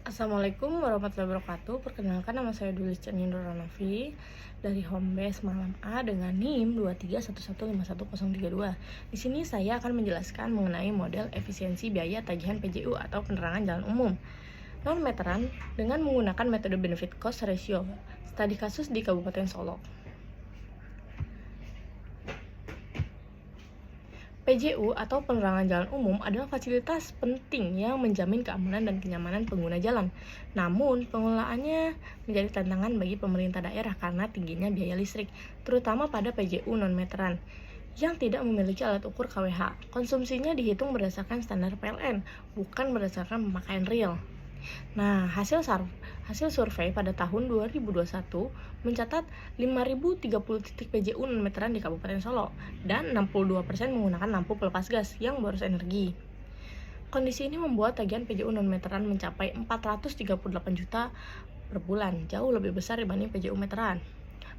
Assalamualaikum warahmatullahi wabarakatuh. Perkenalkan, nama saya Dwi Nindora Novi dari Homebase Malam A dengan NIM 231151032. Di sini saya akan menjelaskan mengenai model efisiensi biaya tagihan PJU atau penerangan jalan umum non-meteran dengan menggunakan metode benefit cost ratio. Studi kasus di Kabupaten Solok. PJU atau penerangan jalan umum adalah fasilitas penting yang menjamin keamanan dan kenyamanan pengguna jalan. Namun, pengelolaannya menjadi tantangan bagi pemerintah daerah karena tingginya biaya listrik, terutama pada PJU non-meteran yang tidak memiliki alat ukur KWH. Konsumsinya dihitung berdasarkan standar PLN, bukan berdasarkan pemakaian real. Nah, hasil survei pada tahun 2021 mencatat 5.030 titik PJU non-meteran di Kabupaten Solok dan 62% menggunakan lampu pelepas gas yang boros energi. Kondisi ini membuat tagihan PJU non-meteran mencapai 438 juta per bulan, jauh lebih besar dibanding PJU meteran.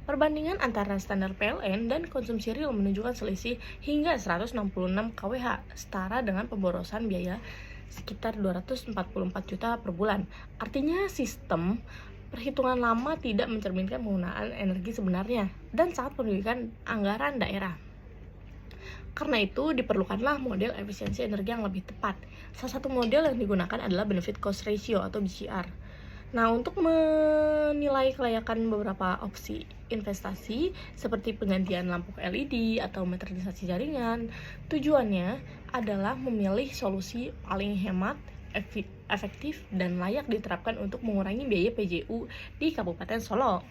Perbandingan antara standar PLN dan konsumsi real menunjukkan selisih hingga 166 kWh, setara dengan pemborosan biaya sekitar 244 juta per bulan. Artinya sistem perhitungan lama tidak mencerminkan penggunaan energi sebenarnya dan sangat merugikan anggaran daerah. Karena itu diperlukanlah model efisiensi energi yang lebih tepat. Salah satu model yang digunakan adalah benefit cost ratio atau BCR. Nah, untuk menilai kelayakan beberapa opsi investasi seperti penggantian lampu LED atau modernisasi jaringan, tujuannya adalah memilih solusi paling hemat, efektif, dan layak diterapkan untuk mengurangi biaya PJU di Kabupaten Solok.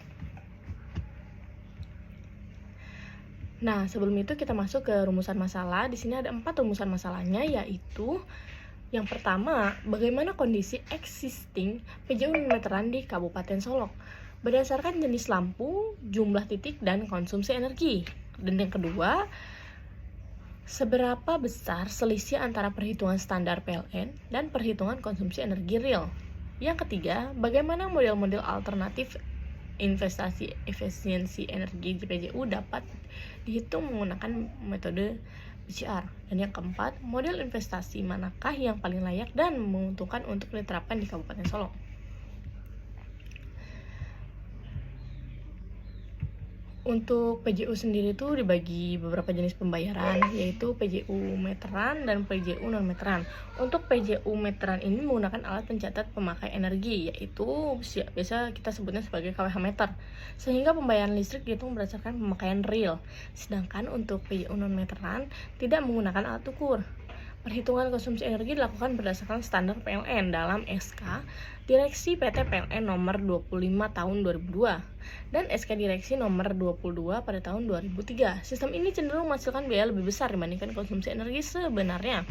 Nah, sebelum itu kita masuk ke rumusan masalah. Di sini ada 4 rumusan masalahnya, yaitu yang pertama, bagaimana kondisi existing PJU non-meteran di Kabupaten Solok berdasarkan jenis lampu, jumlah titik, dan konsumsi energi. Dan yang kedua, seberapa besar selisih antara perhitungan standar PLN dan perhitungan konsumsi energi real. Yang ketiga, bagaimana model-model alternatif investasi efisiensi energi di PJU dapat dihitung menggunakan metode BCR. Dan yang keempat, model investasi manakah yang paling layak dan menguntungkan untuk diterapkan di Kabupaten Solok. Untuk PJU sendiri itu dibagi beberapa jenis pembayaran, yaitu PJU meteran dan PJU non-meteran. Untuk PJU meteran ini menggunakan alat pencatat pemakai energi, yaitu biasa kita sebutnya sebagai KWH meter, sehingga pembayaran listrik dihitung berdasarkan pemakaian real. Sedangkan untuk PJU non-meteran tidak menggunakan alat ukur. Perhitungan konsumsi energi dilakukan berdasarkan standar PLN dalam SK Direksi PT PLN nomor 25 tahun 2002 dan SK Direksi nomor 22 pada tahun 2003. Sistem ini cenderung menghasilkan biaya lebih besar dibandingkan konsumsi energi sebenarnya.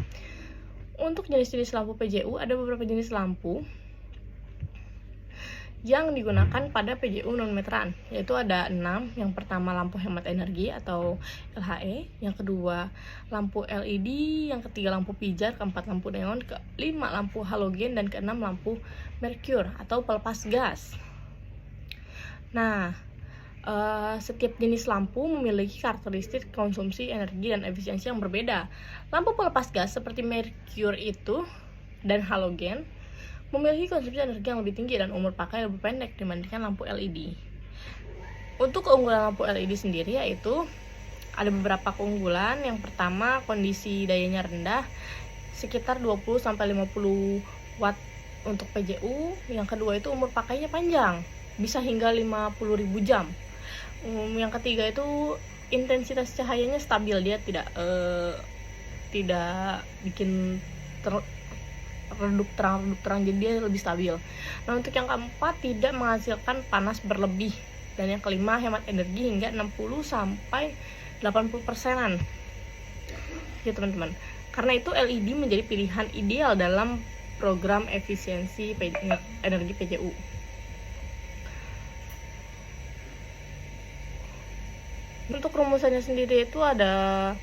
Untuk jenis-jenis lampu PJU, ada beberapa jenis lampu yang digunakan pada PJU non-meteran, yaitu ada 6. Yang pertama, lampu hemat energi atau LHE. Yang kedua, lampu LED. Yang ketiga, lampu pijar. Keempat, lampu neon. Kelima, lampu halogen. Dan keenam, lampu merkur atau pelepas gas. Nah, setiap jenis lampu memiliki karakteristik konsumsi energi dan efisiensi yang berbeda. Lampu pelepas gas seperti merkur itu dan halogen memiliki konsumsi energi yang lebih tinggi dan umur pakai lebih pendek dibandingkan lampu LED. Untuk keunggulan lampu LED sendiri yaitu ada beberapa keunggulan. Yang pertama, kondisi dayanya rendah, sekitar 20-50 watt untuk PJU. Yang kedua itu umur pakainya panjang, bisa hingga 50.000 jam. Yang ketiga itu intensitas cahayanya stabil, dia tidak bikin redup terang, jadi dia lebih stabil. Nah, untuk yang keempat, tidak menghasilkan panas berlebih. Dan yang kelima, hemat energi hingga 60-80%. Ya teman-teman, karena itu LED menjadi pilihan ideal dalam program efisiensi energi PJU. Untuk rumusannya sendiri itu ada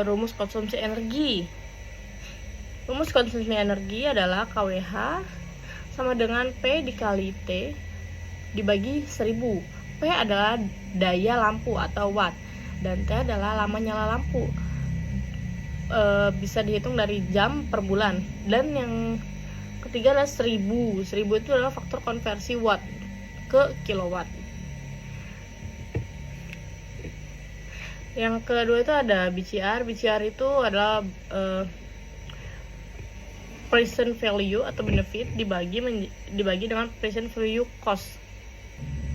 rumus konsumsi energi. Rumus konsumsi energi adalah KWH sama dengan P dikali T dibagi 1000. P adalah daya lampu atau watt dan T adalah lama nyala lampu. Bisa dihitung dari jam per bulan. Dan yang ketiga adalah 1000. 1000 itu adalah faktor konversi watt ke kilowatt. Yang kedua itu ada BCR. BCR itu adalah present value atau benefit dibagi dengan present value cost.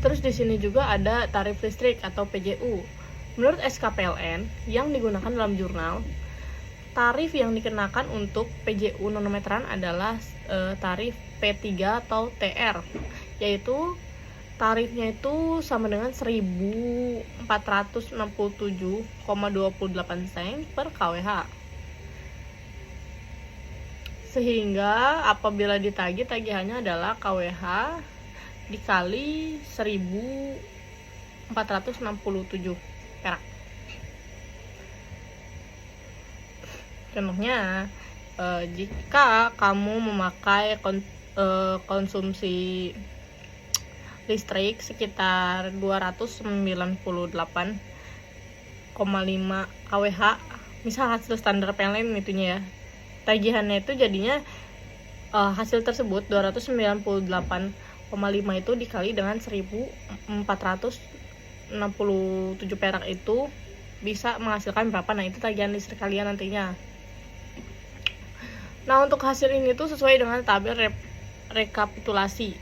Terus di sini juga ada tarif listrik atau PJU. Menurut SKPLN yang digunakan dalam jurnal, tarif yang dikenakan untuk PJU nanometeran adalah tarif P3 atau TR, yaitu tarifnya itu sama dengan 1.467,28 sen per kWh. Sehingga apabila ditagih, tagihannya adalah kWh dikali 1.467 perak. Contohnya, jika kamu memakai konsumsi listrik sekitar 298,5 kWh, misal hasil standar PLN itunya ya, tagihannya itu jadinya hasil tersebut 298,5 itu dikali dengan 1.467 perak itu bisa menghasilkan berapa. Nah, itu tagihan listrik kalian nantinya. Nah, untuk hasil ini tuh sesuai dengan tabel rekapitulasi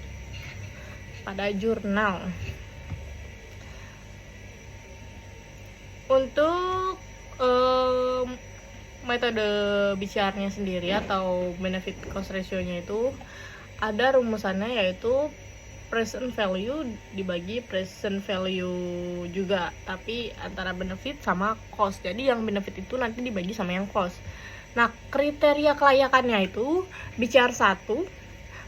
pada jurnal. Untuk metode BCR-nya sendiri atau benefit cost ratio-nya itu ada rumusannya, yaitu present value dibagi present value juga, tapi antara benefit sama cost. Jadi yang benefit itu nanti dibagi sama yang cost. Nah, kriteria kelayakannya itu BCR 1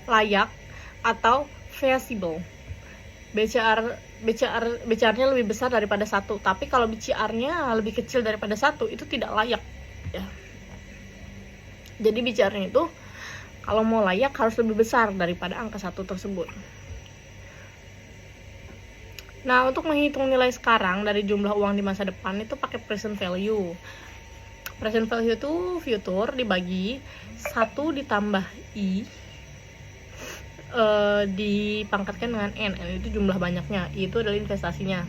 layak atau feasible. BCR-nya lebih besar daripada 1, tapi kalau BCR-nya lebih kecil daripada 1 itu tidak layak ya. Jadi BCR-nya itu kalau mau layak harus lebih besar daripada angka 1 tersebut. Nah, untuk menghitung nilai sekarang dari jumlah uang di masa depan itu pakai present value. Present value itu future dibagi 1 ditambah I dipangkatkan dengan N itu jumlah banyaknya, itu adalah investasinya.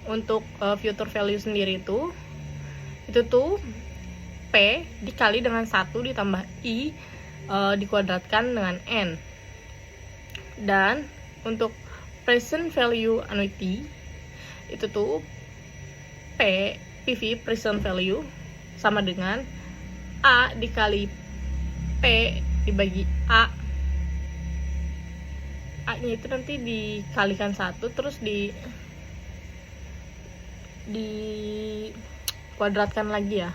Untuk future value sendiri itu tuh P dikali dengan 1 ditambah I dikuadratkan dengan N. Dan untuk present value annuity itu tuh PV present value sama dengan A dikali P dibagi A nya itu nanti dikalikan 1 terus di kuadratkan lagi ya.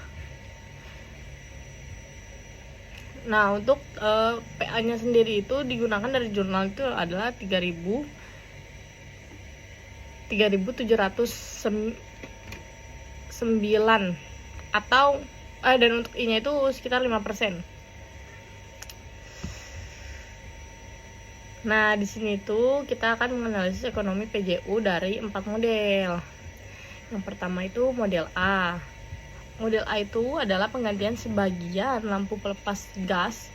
Nah, untuk PA-nya sendiri itu digunakan dari jurnal itu adalah 3.709 atau dan untuk I-nya itu sekitar 5%. Nah, di sini tuh kita akan menganalisis ekonomi PJU dari 4 model. Yang pertama itu model A. Model A itu adalah penggantian sebagian lampu pelepas gas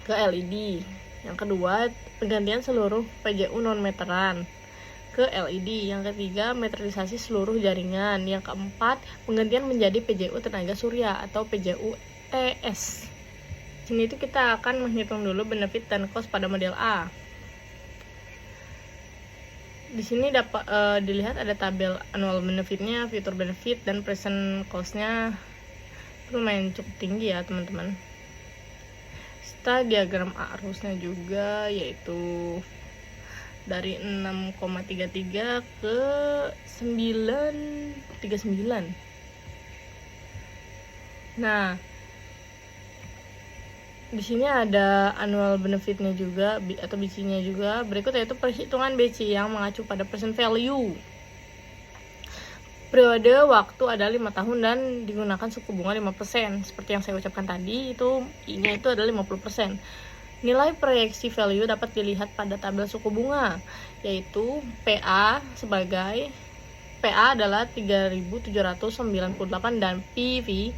ke LED. Yang kedua, penggantian seluruh PJU non-meteran ke LED. Yang ketiga, meterisasi seluruh jaringan. Yang keempat, penggantian menjadi PJU tenaga surya atau PJU TS. Sini itu kita akan menghitung dulu benefit dan cost pada model A. Di sini dapat dilihat ada tabel annual benefitnya, future benefit, dan present cost-nya lumayan cukup tinggi ya teman-teman. Serta diagram arusnya juga, yaitu dari 6,33 ke 9,39. Nah, di sini ada annual benefitnya juga atau BC-nya juga. Berikut yaitu perhitungan BC yang mengacu pada present value. Periode waktu ada 5 tahun dan digunakan suku bunga 5%. Seperti yang saya ucapkan tadi, itu I-nya itu adalah 50%. Nilai proyeksi value dapat dilihat pada tabel suku bunga, yaitu PA adalah 3.798 dan PV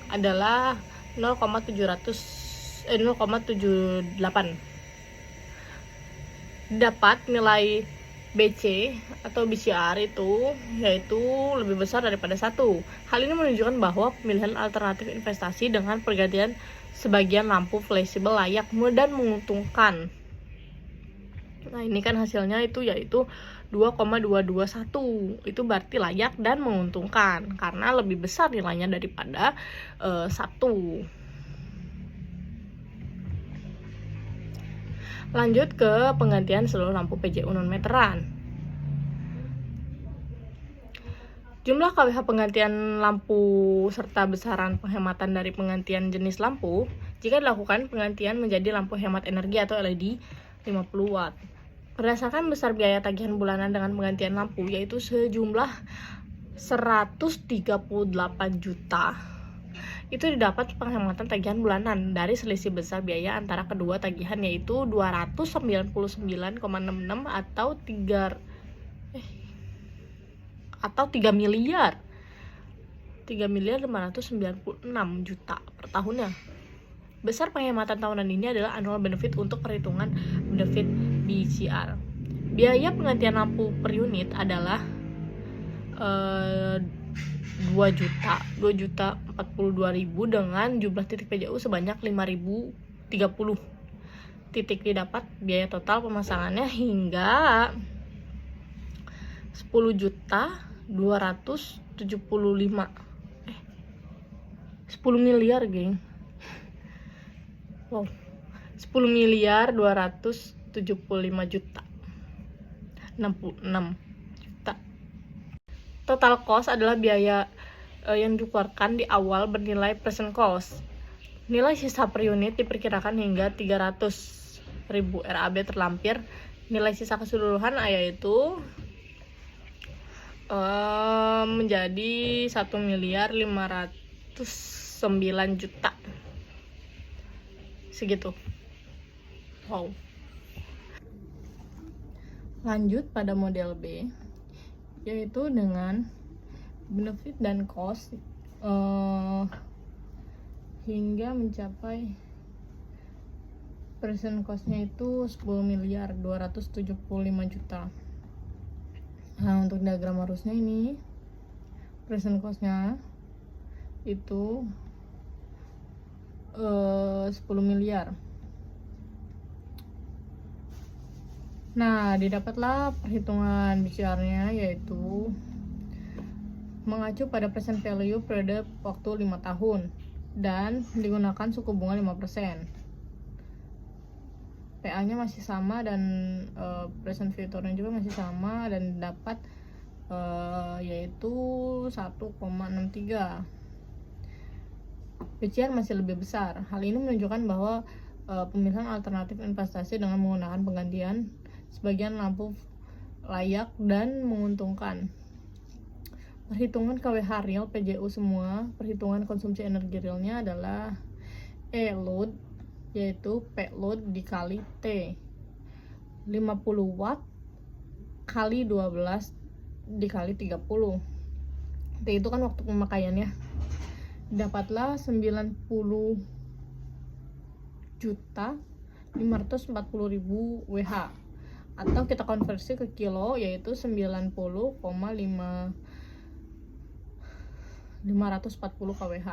adalah 0,78. Dapat nilai BC atau BCR itu yaitu lebih besar daripada 1. Hal ini menunjukkan bahwa pemilihan alternatif investasi dengan pergantian sebagian lampu fleksibel layak dan menguntungkan. Nah, ini kan hasilnya itu yaitu 2,221. Itu berarti layak dan menguntungkan karena lebih besar nilainya daripada 1. Lanjut ke penggantian seluruh lampu PJU non-meteran. Jumlah KWH penggantian lampu serta besaran penghematan dari penggantian jenis lampu jika dilakukan penggantian menjadi lampu hemat energi atau LED 50 watt. Berdasarkan besar biaya tagihan bulanan dengan penggantian lampu yaitu sejumlah 138 juta. Itu didapat penghematan tagihan bulanan dari selisih besar biaya antara kedua tagihan yaitu 299,66 atau 3 miliar 596 juta per tahunnya. Besar penghematan tahunan ini adalah annual benefit untuk perhitungan benefit BCR. Biaya penggantian lampu per unit adalah 2.042.000 dengan jumlah titik PJU sebanyak 5.030 titik. Didapat biaya total pemasangannya hingga 10 miliar, geng. Wow. 10.275 juta. 66 juta. Total cost adalah biaya yang dikeluarkan di awal bernilai present cost. Nilai sisa per unit diperkirakan hingga 300.000 RAB terlampir. Nilai sisa keseluruhan yaitu menjadi 1.509 juta. Segitu. Wow. Lanjut pada model B, yaitu dengan benefit dan cost hingga mencapai present cost-nya itu 10.275 juta. Nah, untuk diagram arusnya ini present cost-nya itu 10 miliar. Nah, didapatlah perhitungan BCR-nya yaitu mengacu pada present value periode waktu 5 tahun dan digunakan suku bunga 5%. PA-nya masih sama dan present value-nya juga masih sama dan dapat yaitu 1,63. BCR masih lebih besar. Hal ini menunjukkan bahwa pemilihan alternatif investasi dengan menggunakan penggantian sebagian lampu layak dan menguntungkan. Perhitungan KWH real PJU semua, perhitungan konsumsi energi realnya adalah E-load yaitu P-load dikali T 50 watt kali 12 dikali 30. T itu kan waktu pemakaiannya. Dapatlah 90.540.000 WH atau kita konversi ke kilo yaitu 90,540 kWh.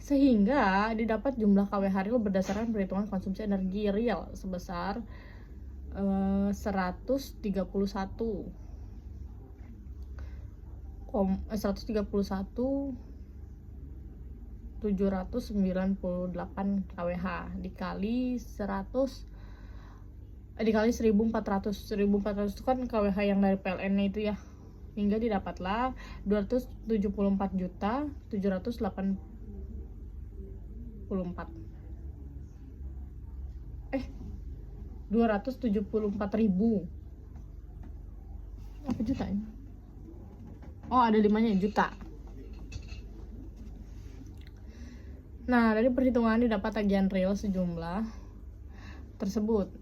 Sehingga didapat jumlah KWH real berdasarkan perhitungan konsumsi energi real sebesar 131.798 kWh dikali 1.400 itu kan KWH yang dari PLN-nya itu ya, hingga didapatlah 274.784 274.000 apa juta ini? Oh, ada 5-nya juta. Nah, dari perhitungan didapat tagihan real sejumlah tersebut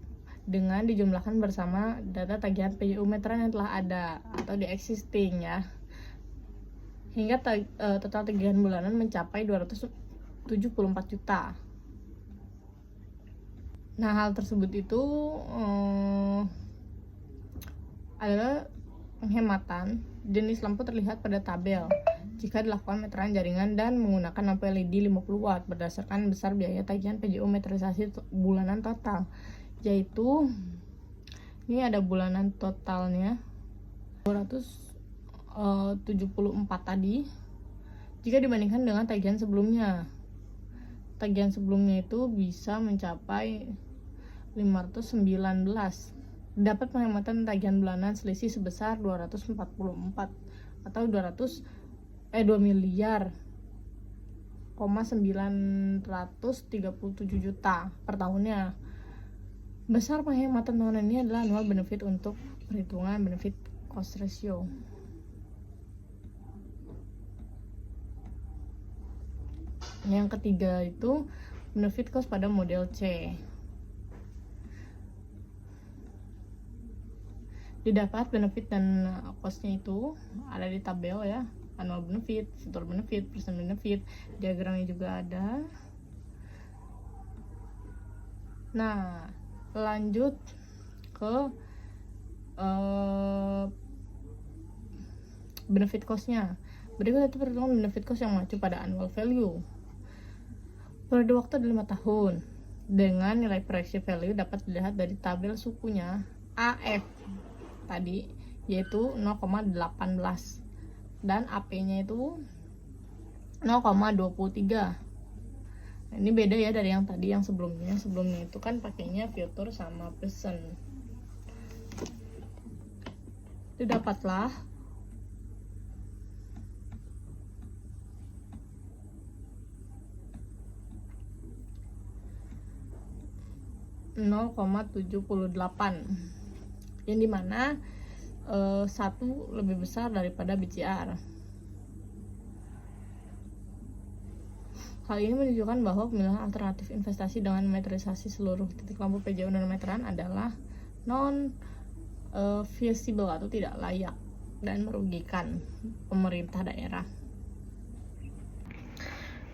dengan dijumlahkan bersama data tagihan PJU meteran yang telah ada atau di existing ya, hingga total tagihan bulanan mencapai 74 juta. Nah, hal tersebut itu adalah penghematan. Jenis lampu terlihat pada tabel jika dilakukan meteran jaringan dan menggunakan lampu LED 50 watt berdasarkan besar biaya tagihan PJU meterisasi bulanan total, yaitu ini ada bulanan totalnya 274 tadi jika dibandingkan dengan tagihan sebelumnya. Tagihan sebelumnya itu bisa mencapai 519. Dapat penghematan tagihan bulanan selisih sebesar 244 atau 2 miliar 937 juta per tahunnya. Besar penghematan tahunan ini adalah annual benefit untuk perhitungan benefit cost ratio. Yang ketiga itu benefit cost pada model C. Didapat benefit dan costnya itu ada di tabel ya, annual benefit, future benefit, present benefit, diagramnya juga ada. Nah, lanjut ke benefit cost-nya. Berikut itu perhitungan benefit cost yang mengacu pada annual value. Periode waktu adalah 5 tahun. Dengan nilai proyeksi value dapat dilihat dari tabel sukunya AF tadi, yaitu 0,18 dan AP-nya itu 0,23. Nah, ini beda ya dari yang tadi, yang sebelumnya. Sebelumnya itu kan pakainya future sama present. Itu dapatlah 0,78, yang dimana satu lebih besar daripada BCR. Hal ini menunjukkan bahwa pemilihan alternatif investasi dengan meterisasi seluruh titik lampu PJU dan meteran adalah non feasible atau tidak layak dan merugikan pemerintah daerah.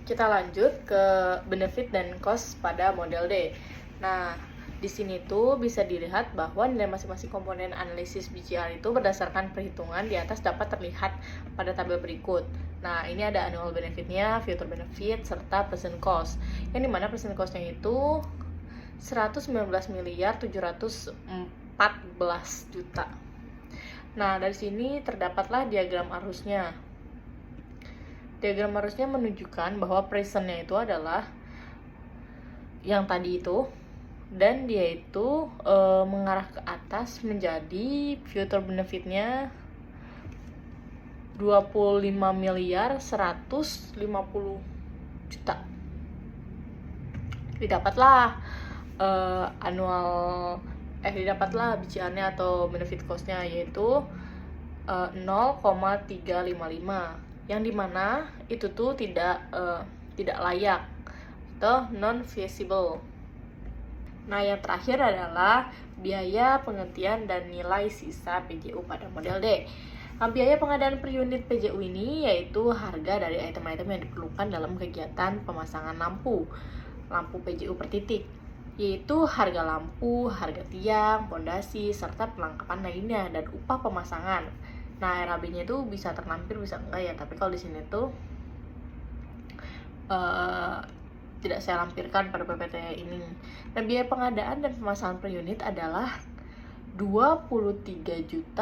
Kita lanjut ke benefit dan cost pada model D. Nah, di sini tuh bisa dilihat bahwa nilai masing-masing komponen analisis BCR itu berdasarkan perhitungan di atas dapat terlihat pada tabel berikut. Nah, ini ada annual benefitnya, future benefit, serta present cost. Yang dimana present costnya itu 119.714 juta. Nah, dari sini terdapatlah diagram arusnya. Diagram arusnya menunjukkan bahwa presentnya itu adalah yang tadi itu, dan dia itu mengarah ke atas menjadi future benefitnya 25.150 juta. Didapatlah didapatlah BCR-nya atau benefit cost-nya, yaitu 0,355, yang dimana itu tuh tidak layak atau non feasible. Nah, yang terakhir adalah biaya penghentian dan nilai sisa PJU pada model D. Nah, biaya pengadaan per unit PJU ini yaitu harga dari item-item yang diperlukan dalam kegiatan pemasangan lampu PJU per titik, yaitu harga lampu, harga tiang, pondasi, serta perlengkapan lainnya, dan upah pemasangan. Nah, RAB-nya itu bisa terlampir, bisa enggak ya, tapi kalau di sini tuh tidak saya lampirkan pada PPT ini. Dan biaya pengadaan dan pemasangan per unit adalah 23.800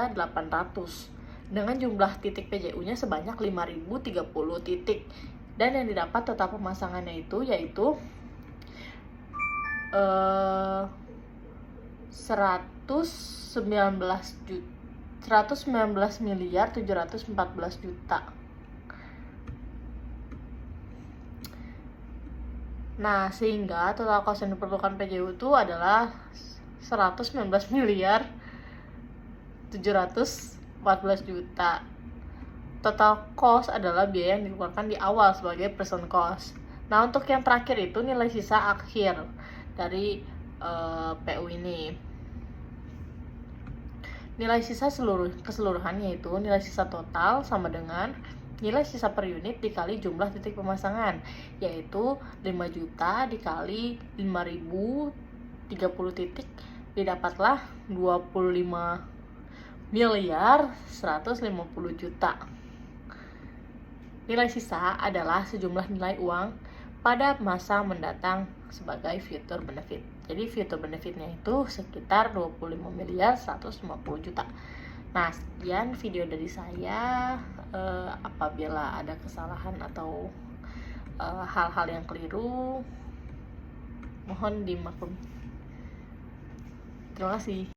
dengan jumlah titik PJU-nya sebanyak 5.030 titik. Dan yang didapat total pemasangannya itu yaitu 119.714 juta. Nah, sehingga total cost yang diperlukan PJU itu adalah 119.714 juta. Total cost adalah biaya yang dikeluarkan di awal sebagai present cost. Nah, untuk yang terakhir itu nilai sisa akhir dari PU ini. Nilai sisa keseluruhan yaitu nilai sisa total sama dengan Nilai sisa per unit dikali jumlah titik pemasangan, yaitu 5 juta dikali 5.000 30 titik, didapatlah 25.150 juta. Nilai sisa adalah sejumlah nilai uang pada masa mendatang sebagai future benefit. Jadi future benefitnya itu sekitar 25.150 juta. Nah, sekian video dari saya. Apabila ada kesalahan atau hal-hal yang keliru, mohon dimaklumi. Terima kasih.